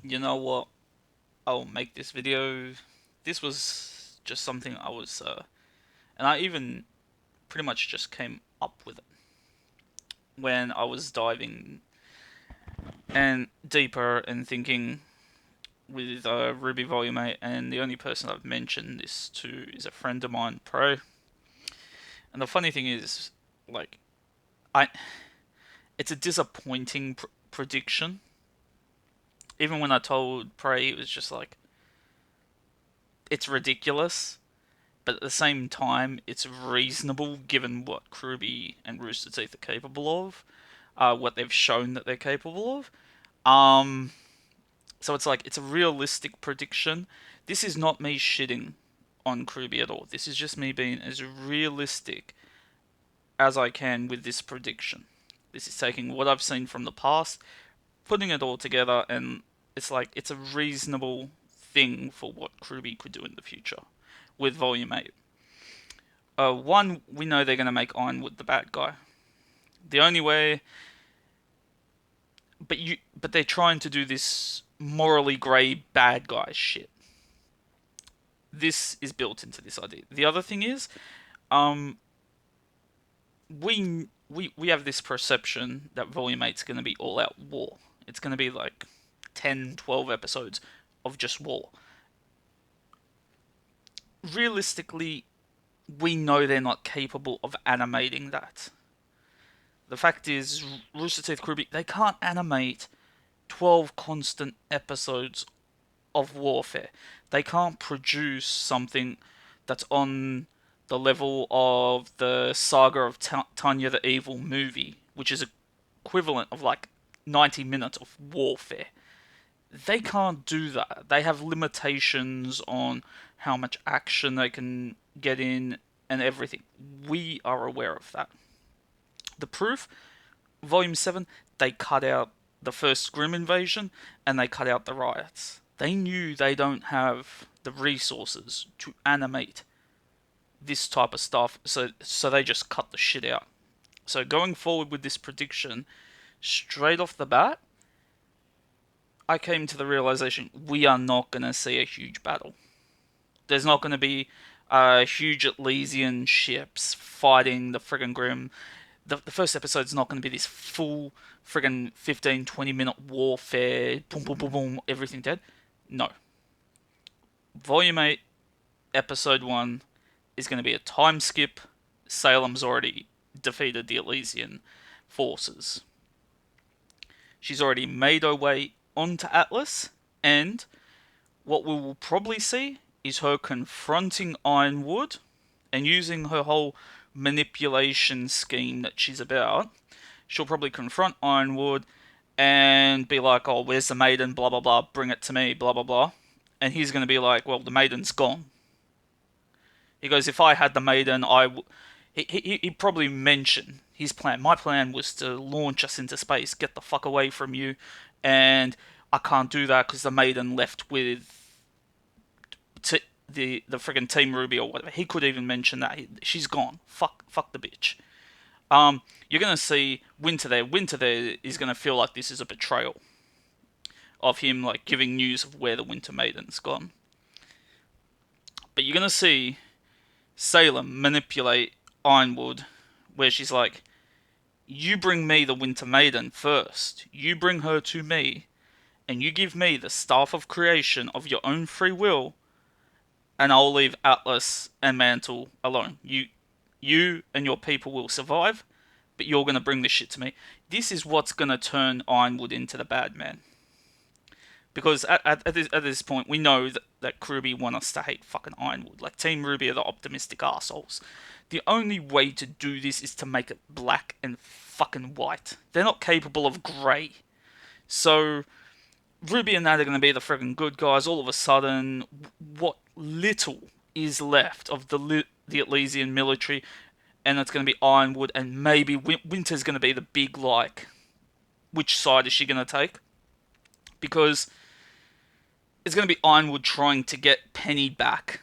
You know what? I'll make this video. This was just something and I even pretty much just came up with it when I was diving and deeper and thinking with Ruby Volume 8, and the only person I've mentioned this to is a friend of mine, Pro. And the funny thing is, like, I it's a disappointing prediction. Even when I told Prey, it was just like, it's ridiculous, but at the same time, it's reasonable given what Kruby and Rooster Teeth are capable of, what they've shown that they're capable of. Um, so it's like, it's a realistic prediction. This is not me shitting on Kruby at all. This is just me being as realistic as I can with this prediction. This is taking what I've seen from the past, putting it all together, and it's like, it's a reasonable thing for what Kruby could do in the future with Volume 8. One, we know they're going to make Ironwood the bad guy. The only way, but they're trying to do this morally grey bad guy shit. This is built into this idea. The other thing is, um, we have this perception that Volume 8 is going to be all out war. It's going to be like 10, 12 episodes of just war. Realistically, we know they're not capable of animating that. The fact is, Rooster Teeth Kruby, they can't animate 12 constant episodes of warfare. They can't produce something that's on the level of the Saga of Tanya the Evil movie, which is equivalent of like 90 minutes of warfare. They can't do that. They have limitations on how much action they can get in and everything. We are aware of that. The proof, Volume 7, they cut out the first Grim invasion and they cut out the riots. They knew they don't have the resources to animate this type of stuff, so they just cut the shit out. So going forward with this prediction, straight off the bat, I came to the realization we are not going to see a huge battle. There's not going to be huge Elysian ships fighting the friggin' Grim. The first episode's not going to be this full friggin' 15, 20-minute warfare, boom, boom, boom, boom, everything dead. No. Volume 8, Episode 1 is going to be a time skip. Salem's already defeated the Elysian forces. She's already made her way onto Atlas, and what we will probably see is her confronting Ironwood and using her whole manipulation scheme that she's about. She'll probably confront Ironwood and be like, "Oh, where's the maiden? Blah blah blah. Bring it to me. Blah blah blah." And he's going to be like, "Well, the maiden's gone." He goes, "If I had the maiden, He probably mention his plan. My plan was to launch us into space, get the fuck away from you, and I can't do that because the maiden left with the friggin' Team Ruby or whatever." He could even mention that she's gone. Fuck the bitch. You're gonna see Winter there. Winter there is gonna feel like this is a betrayal of him, like giving news of where the Winter Maiden's gone. But you're gonna see Salem manipulate Ironwood, where she's like, "You bring me the Winter Maiden first. You bring her to me, and you give me the Staff of Creation of your own free will, and I'll leave Atlas and Mantle alone. You and your people will survive, but you're gonna bring this shit to me." This is what's gonna turn Ironwood into the bad man. Because at this point, we know that Ruby want us to hate fucking Ironwood. Like, Team Ruby are the optimistic assholes. The only way to do this is to make it black and fucking white. They're not capable of grey. So, Ruby and Nat are going to be the friggin' good guys. All of a sudden, what little is left of the Elysian military, and it's going to be Ironwood, and maybe Winter's going to be the big, like, which side is she going to take? Because it's going to be Ironwood trying to get Penny back,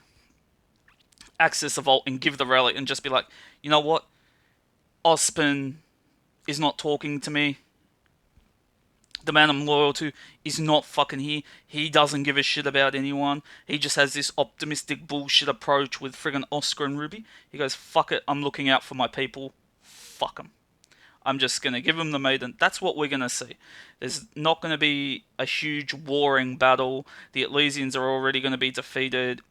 access the vault, and give the relic, and just be like, "You know what? Ozpin is not talking to me. The man I'm loyal to is not fucking here. He doesn't give a shit about anyone. He just has this optimistic bullshit approach with friggin' Oscar and Ruby. He goes, fuck it, I'm looking out for my people. Fuck them. I'm just going to give him the maiden. That's what we're going to see. There's not going to be a huge warring battle. The Elysians are already going to be defeated.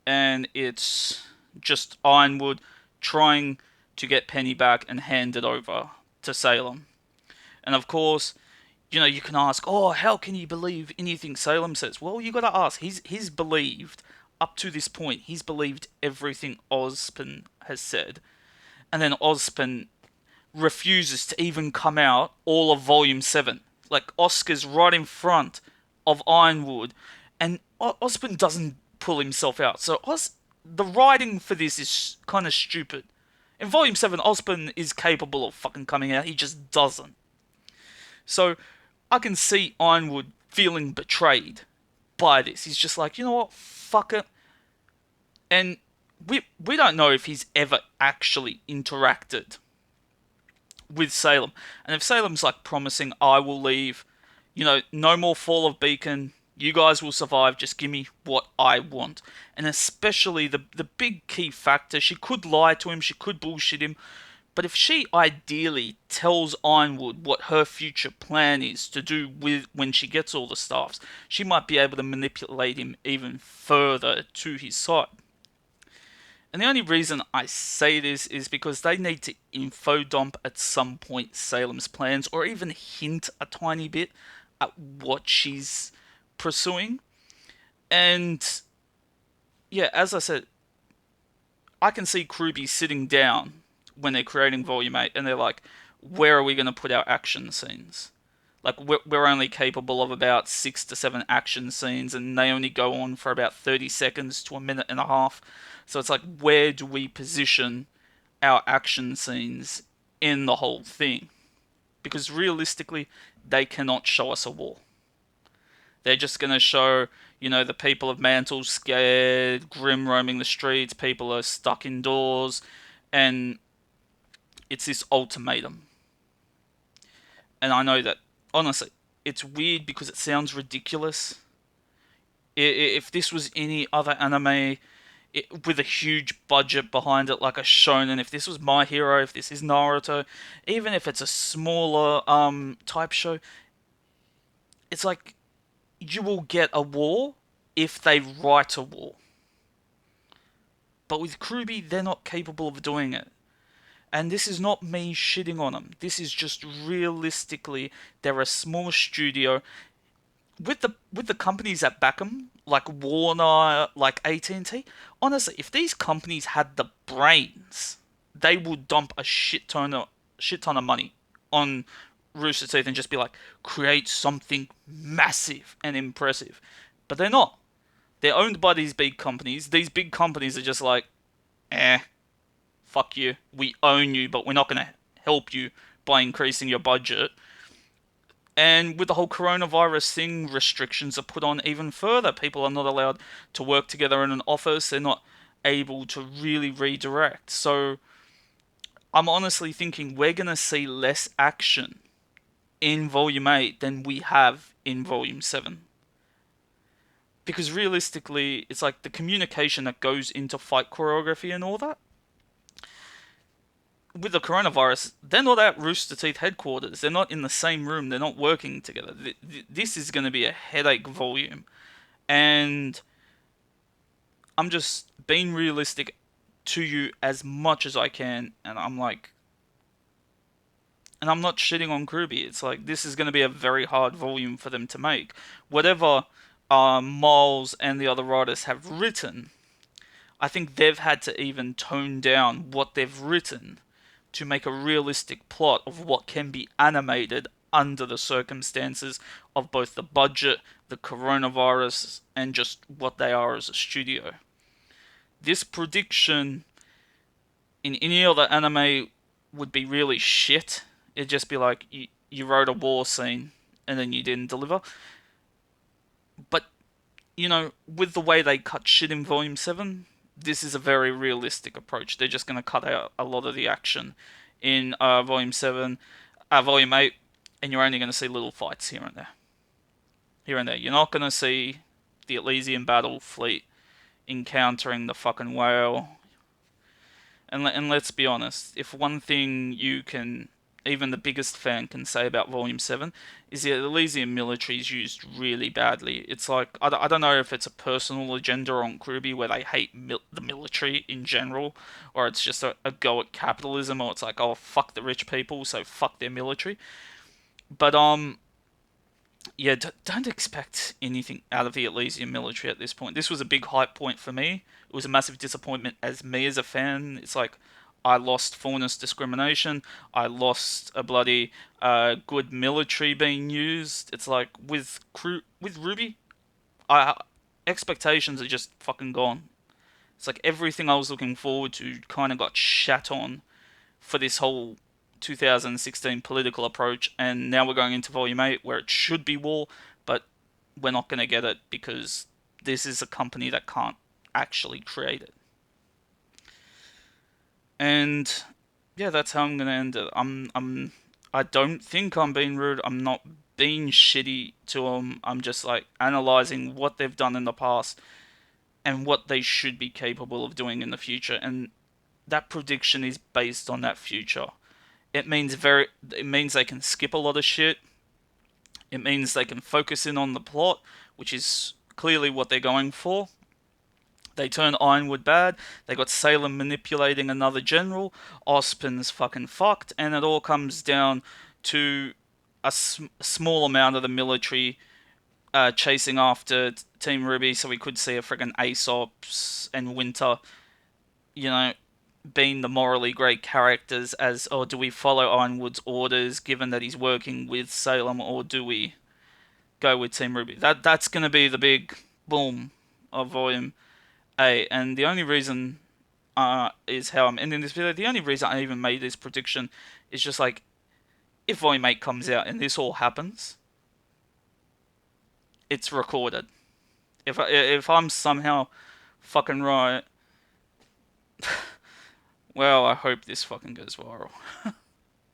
And it's just Ironwood trying to get Penny back and hand it over to Salem. And of course, you can ask, oh, how can you believe anything Salem says? Well, you got to ask. He's believed, up to this point, he's believed everything Ozpin has said. And then Ozpin refuses to even come out all of Volume 7. Like, Oscar's right in front of Ironwood, and Ozpin doesn't pull himself out. So the writing for this is kind of stupid. In Volume 7, Ozpin is capable of fucking coming out, he just doesn't. So, I can see Ironwood feeling betrayed by this. He's just like, you know what, fuck it. And we don't know if he's ever actually interacted with Salem. And if Salem's like promising, I will leave, no more fall of Beacon, you guys will survive, just give me what I want. And especially the big key factor, she could lie to him, she could bullshit him, but if she ideally tells Ironwood what her future plan is to do with when she gets all the staffs, she might be able to manipulate him even further to his side. And the only reason I say this is because they need to info dump at some point Salem's plans, or even hint a tiny bit at what she's pursuing. And yeah, as I said, I can see Kruby sitting down when they're creating Volume 8 and they're like, where are we going to put our action scenes? Like, we're only capable of about 6 to 7 action scenes, and they only go on for about 30 seconds to a minute and a half. So it's like, where do we position our action scenes in the whole thing? Because realistically, they cannot show us a war. They're just going to show, the people of Mantle scared, Grim roaming the streets, people are stuck indoors, and it's this ultimatum. And I know that, honestly, it's weird because it sounds ridiculous. If this was any other anime with a huge budget behind it, like a shonen, if this was My Hero, if this is Naruto, even if it's a smaller type show, it's like you will get a war if they write a war. But with Kruby, they're not capable of doing it. And this is not me shitting on them. This is just realistically, they're a small studio. With the companies that back them, like Warner, like AT&T, honestly, if these companies had the brains, they would dump a shit ton of money on Rooster Teeth and just be like, create something massive and impressive. But they're not. They're owned by these big companies. These big companies are just like, fuck you. We own you, but we're not going to help you by increasing your budget. And with the whole coronavirus thing, restrictions are put on even further. People are not allowed to work together in an office. They're not able to really redirect. So I'm honestly thinking we're going to see less action in Volume 8 than we have in Volume 7. Because realistically, it's like the communication that goes into fight choreography and all that. With the coronavirus, they're not at Rooster Teeth headquarters. They're not in the same room. They're not working together. This is going to be a headache volume. And I'm just being realistic to you as much as I can. And I'm like... And I'm not shitting on Kruby. It's like, this is going to be a very hard volume for them to make. Whatever Miles and the other writers have written, I think they've had to even tone down what they've written to make a realistic plot of what can be animated under the circumstances of both the budget, the coronavirus, and just what they are as a studio. This prediction in any other anime would be really shit. It'd just be like, you wrote a war scene and then you didn't deliver. But, with the way they cut shit in Volume 7, this is a very realistic approach. They're just going to cut out a lot of the action in Volume 7, Volume 8. and you're only going to see little fights here and there. Here and there. You're not going to see the Elysian battle fleet encountering the fucking whale. And let's be honest, if one thing you can, even the biggest fan can say about Volume 7, is the Elysian military is used really badly. It's like, I don't know if it's a personal agenda on Kruby where they hate the military in general, or it's just a go at capitalism, or it's like, oh, fuck the rich people, so fuck their military. But, yeah, don't expect anything out of the Elysian military at this point. This was a big hype point for me. It was a massive disappointment as me as a fan. It's like I lost fairness discrimination. I lost a bloody good military being used. It's like with Ruby, I expectations are just fucking gone. It's like everything I was looking forward to kind of got shat on for this whole 2016 political approach, and now we're going into Volume 8 where it should be war, but we're not going to get it because this is a company that can't actually create it. And yeah, that's how I'm going to end it. I don't think I'm being rude. I'm not being shitty to them. I'm just like analyzing what they've done in the past and what they should be capable of doing in the future, and that prediction is based on that future. It means they can skip a lot of shit. It means they can focus in on the plot, which is clearly what they're going for. They turn Ironwood bad. They got Salem manipulating another general. Ozpin's fucking fucked, and it all comes down to a small amount of the military chasing after Team Ruby, so we could see a friggin' Aesop's and Winter, you know, being the morally great characters as, or do we follow Ironwood's orders given that he's working with Salem, or do we go with Team Ruby? That's going to be the big boom of Volume 8, and the only reason is how I'm ending this video. The only reason I even made this prediction is just like, if Volume 8 comes out and this all happens, it's recorded. If I'm somehow fucking right, well, I hope this fucking goes viral.